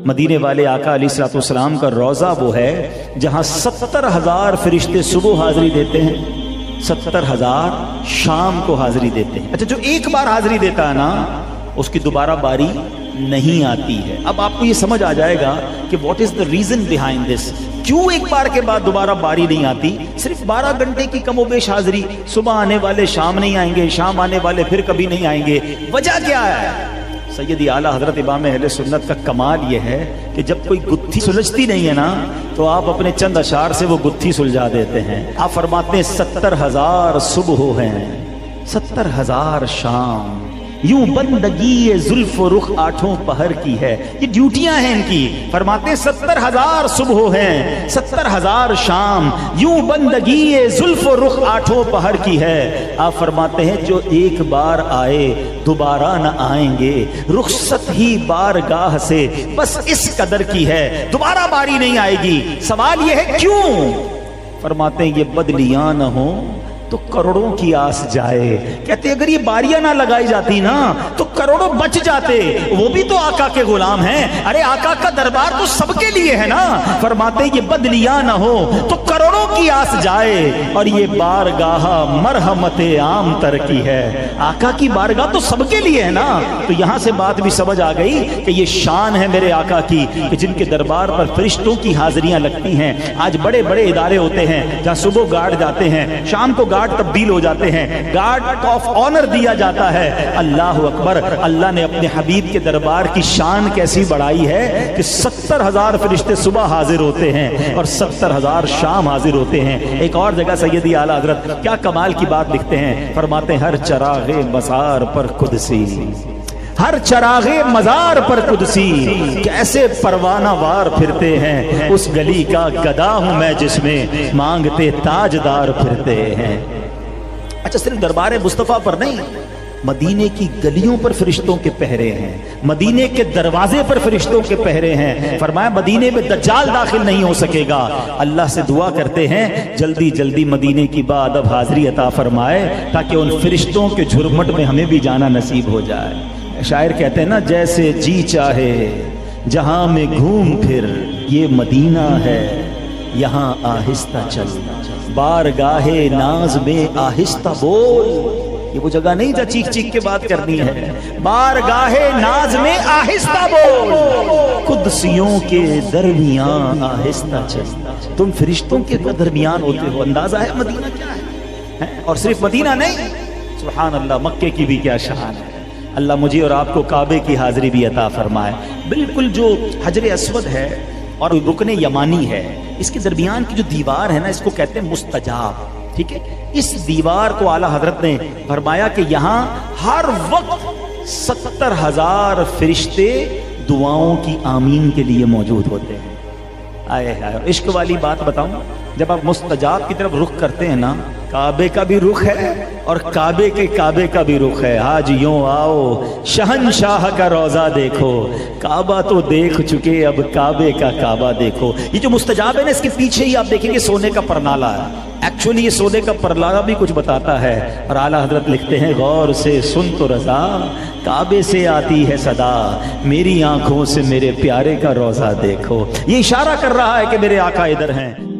मदीने वाले आका अलैहिस्सलाम का रोज़ा वो है जहाँ 70,000 फरिश्ते सुबह हाजिरी देते हैं, 70,000 शाम को हाजिरी देते हैं। अच्छा, जो एक बार हाजिरी देता है ना उसकी दोबारा बारी नहीं आती है। अब आपको ये समझ आ जाएगा कि what is the reason behind this, क्यों एक बार के बाद दोबारा बारी नहीं आती। सिर्फ 12 घंटे की कमोबेश हाजिरी, सुबह आने वाले शाम नहीं आएंगे, शाम आने वाले फिर कभी नहीं आएंगे। वजह क्या है? सैयदी आला हजरत इमाम अहले सुन्नत का कमाल यह है कि जब कोई गुत्थी सुलझती नहीं है ना तो आप अपने चंद अशार से वो गुत्थी सुलझा देते हैं। आप फरमाते हैं 70,000 सुबह हैं, 70,000 शाम, यूं बंदगी ये जुल्फ रुख आठों पहर की है। ये ड्यूटियां हैं इनकी। फरमाते हैं 70,000 सुबह हैं, 70,000 शाम, यूं बंदगी ये जुल्फ रुख आठों पहर की है। आप फरमाते हैं जो एक बार आए दोबारा न आएंगे, रुखसत ही बारगाह से बस इस कदर की है, दोबारा बारी नहीं आएगी। सवाल यह है क्यों? फरमाते हैं ये बदलियां न हो तो करोड़ों की आस जाए। कहते अगर ये बारियां ना लगाई जाती ना तो करोड़ों बच जाते, वो भी तो आका के गुलाम हैं। अरे आका का दरबार तो सबके लिए है ना। फरमाते ये बदलियां ना हो तो करोड़ों की आस जाए, और ये बारगाह मरहमत आम तर की है। आका की बारगाह तो सबके लिए है ना। तो यहां से बात भी समझ आ गई कि ये शान है मेरे आका की कि जिनके दरबार पर फरिश्तों की हाजिरियां लगती हैं। आज बड़े बड़े इदारे होते हैं जहां सुबह गार्ड जाते हैं, शाम को गार्ड तब्दील हो जाते हैं, गार्ड ऑफ ऑनर दिया जाता है। अल्लाह अकबर, अल्लाह ने अपने हबीब के दरबार की शान कैसी बढ़ाई है कि 70,000 फरिश्ते सुबह हाजिर होते हैं और 70,000 शाम हाजिर होते हैं। एक और जगह सैयदी आला हजरत क्या कमाल की बात लिखते हैं, फरमाते हैं हर चरागे मज़ार पर कुदसी, हर चरागे मज़ार पर कुदसी, कैसे परवाना वार फिरते हैं। उस गली का गदा हूं मैं जिसमें मांगते ताजदार फिरते हैं। अच्छा, सिर्फ दरबार मुस्तफा पर नहीं, मदीने की गलियों पर फरिश्तों के पहरे हैं, मदीने के दरवाजे पर फरिश्तों के पहरे हैं। फरमाया मदीने में दज्जाल दाखिल नहीं हो सकेगा। अल्लाह से दुआ करते हैं जल्दी जल्दी मदीने की बादब हाजिरी अता फरमाए ताकि उन फरिश्तों के झुरमुट में हमें भी जाना नसीब हो जाए। शायर कहते हैं ना, जैसे जी चाहे जहां में घूम फिर, ये मदीना है यहाँ आहिस्ता चल, बारगाहे नाज में आहिस्ता बोल। ये वो जगह नहीं जहाँ चीख चीख के बात करनी है। बारगाहे नाज में आहिस्ता बोल, कुदसियों के दरमियान आहिस्ता चल। तुम फरिश्तों के दरमियान होते हो। अंदाजा है मदीना क्या है? और सिर्फ मदीना नहीं, सुभान अल्लाह, मक्के की भी क्या शान है। अल्लाह मुझे और आपको काबे की हाजिरी भी अता फरमाए। बिल्कुल जो हजर अस्वद है और रुकने यमानी है, इसके दरमियान की जो दीवार है ना, इसको कहते हैं मुस्तजाब। ठीक है, इस दीवार को आला हजरत ने फरमाया कि यहाँ हर वक्त 70,000 फरिश्ते दुआओं की आमीन के लिए मौजूद होते हैं। आए हाय, इश्क वाली बात बताऊं, जब आप मुस्तजाब की तरफ रुख करते हैं ना, काबे का भी रुख है और काबे का भी रुख है। हाजियों आओ शहनशाह का रोजा देखो, काबा तो देख चुके अब काबे का काबा देखो। ये जो मुस्तजाब है ना, इसके पीछे ही आप देखेंगे सोने का परनाला है। एक्चुअली ये सोने का परनाला भी कुछ बताता है। और आला हजरत लिखते हैं गौर से सुन तो रजा, काबे से आती है सदा, मेरी आंखों से मेरे प्यारे का रोजा देखो। ये इशारा कर रहा है कि मेरे आका इधर हैं।